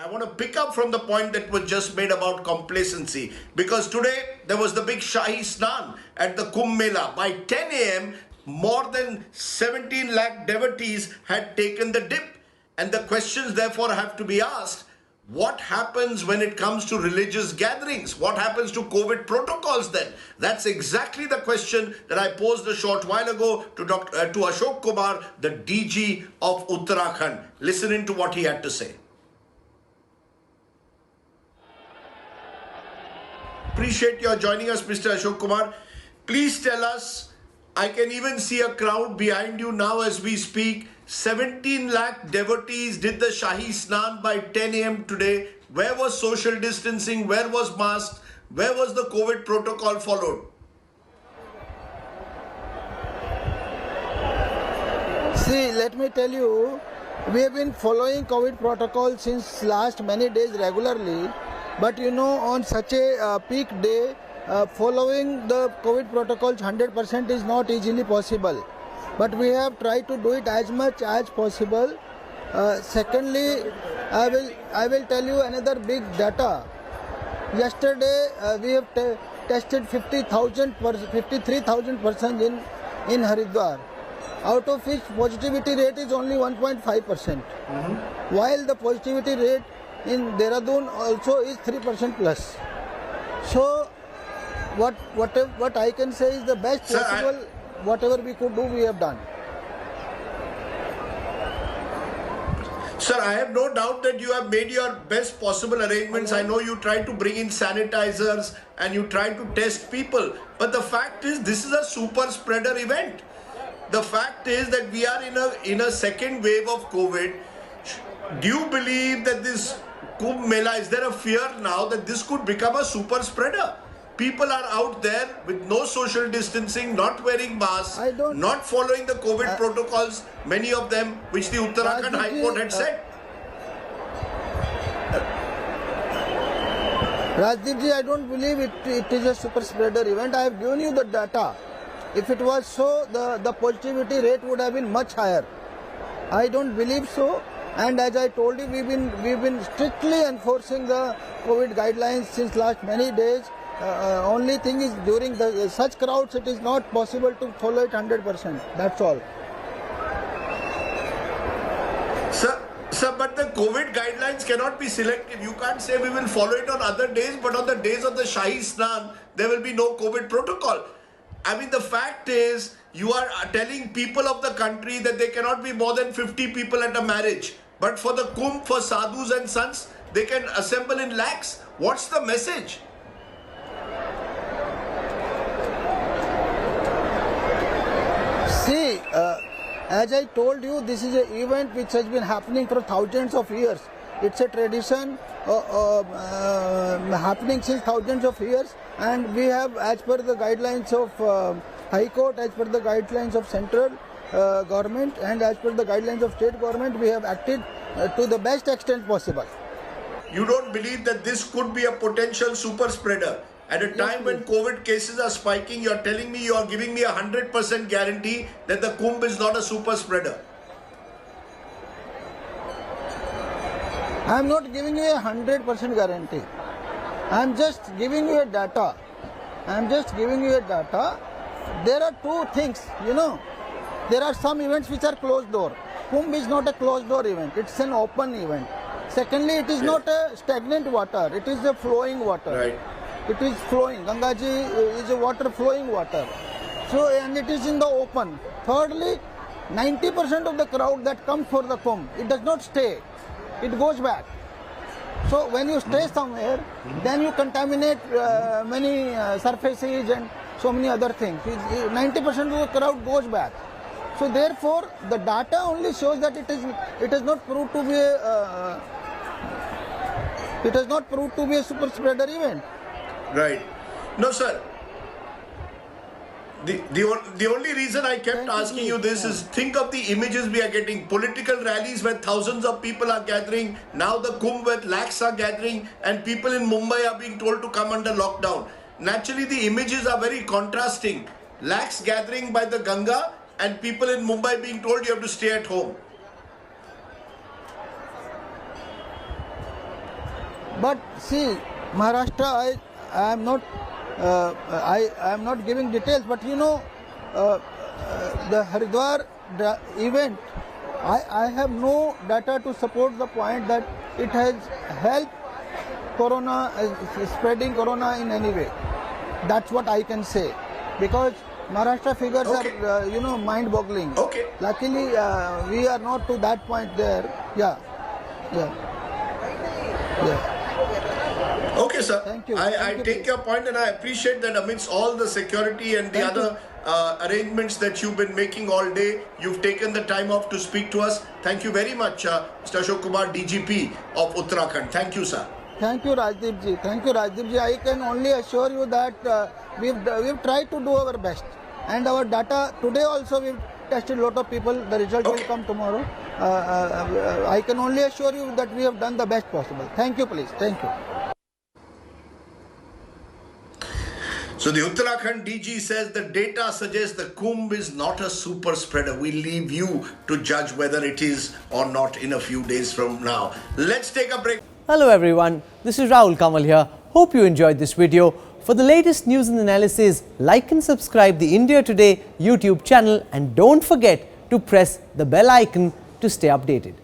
I want to pick up from the point that was just made about complacency, because today there was the big Shahi Snan at the Kumbh Mela. By 10 a.m., more than 17 lakh devotees had taken the dip. And the questions therefore have to be asked. What happens when it comes to religious gatherings? What happens to COVID protocols then? That's exactly the question that I posed a short while ago to Ashok Kumar, the DG of Uttarakhand. Listen in to what he had to say. Appreciate your joining us, Mr. Ashok Kumar. Please tell us, I can even see a crowd behind you now as we speak. 17 lakh devotees did the Shahi Snan by 10 a.m. today. Where was social distancing? Where was masks? Where was the COVID protocol followed? See, let me tell you, we have been following COVID protocol since last many days regularly. But you know, on such a peak day, following the COVID protocols 100% is not easily possible. But we have tried to do it as much as possible. Secondly, I will tell you another big data. Yesterday we have tested 53,000 persons in Haridwar, out of which positivity rate is only 1.5%, while the positivity rate in Dehradun also is 3% plus. So what I can say is the best possible. Whatever we could do, we have done. Sir, I have no doubt that you have made your best possible arrangements. I know you tried to bring in sanitizers and you tried to test people. But the fact is, this is a super spreader event. The fact is that we are in a second wave of COVID. Do you believe that this Kumbh Mela, is there a fear now that this could become a super spreader? People are out there with no social distancing, not wearing masks, not following the COVID protocols, many of them, which the Uttarakhand High Court had said. Rajdeep ji, I don't believe it is a super spreader event. I have given you the data. If it was so, the positivity rate would have been much higher. I don't believe so. And as I told you, we've been strictly enforcing the COVID guidelines since last many days. Only thing is, during such crowds, it is not possible to follow it 100%. That's all. Sir, but the COVID guidelines cannot be selective. You can't say we will follow it on other days, but on the days of the Shahi Snan, there will be no COVID protocol. I mean, the fact is, you are telling people of the country that there cannot be more than 50 people at a marriage. But for the Kumbh, for sadhus and sants, they can assemble in lakhs. What's the message? See, as I told you, this is an event which has been happening for thousands of years. It's a tradition happening since thousands of years, and we have, as per the guidelines of High Court, as per the guidelines of central government, and as per the guidelines of state government, we have acted to the best extent possible. You don't believe that this could be a potential super spreader? At a time when COVID cases are spiking, you're telling me, you're giving me 100% guarantee that the Kumbh is not a super spreader. I'm not giving you a 100% guarantee. I'm just giving you a data. There are two things, you know. There are some events which are closed door. Kumbh is not a closed door event. It's an open event. Secondly, it is not a stagnant water. It is a flowing water. Right. It is flowing. Ganga ji is a water, flowing water. So, and it is in the open. Thirdly, 90% of the crowd that comes for the Kumbh, it does not stay. It goes back. So, when you stay somewhere, then you contaminate many surfaces and so many other things. 90% of the crowd goes back. So, therefore, the data only shows that it has not proved to be a super spreader event. Right. No, sir. The only reason I kept asking you this is, think of the images we are getting. Political rallies where thousands of people are gathering. Now the Kumbh where lakhs are gathering, and people in Mumbai are being told to come under lockdown. Naturally, the images are very contrasting. Lakhs gathering by the Ganga and people in Mumbai being told you have to stay at home. But see, Maharashtra, I am not I am not giving details, but the Haridwar event, I have no data to support the point that it has helped corona, spreading corona in any way. That's what I can say, because Maharashtra figures Okay. are mind-boggling. Okay. Luckily, we are not to that point there. Yeah. Okay, sir. Thank you. I Thank you, take please. your point, and I appreciate that amidst all the security and the Thank other arrangements that you've been making all day, you've taken the time off to speak to us. Thank you very much, Mr. Ashok Kumar, DGP of Uttarakhand. Thank you, sir. Thank you, Rajdeep ji. Thank you, Rajdeep ji. I can only assure you that we've tried to do our best, and our data today also we've tested a lot of people. The result will Okay. come tomorrow. I can only assure you that we have done the best possible. Thank you, please. Thank you. So the Uttarakhand DG says the data suggests the Kumbh is not a super spreader. We leave you to judge whether it is or not in a few days from now. Let's take a break. Hello everyone, this is Rahul Kamal here. Hope you enjoyed this video. For the latest news and analysis, like and subscribe the India Today YouTube channel, and don't forget to press the bell icon to stay updated.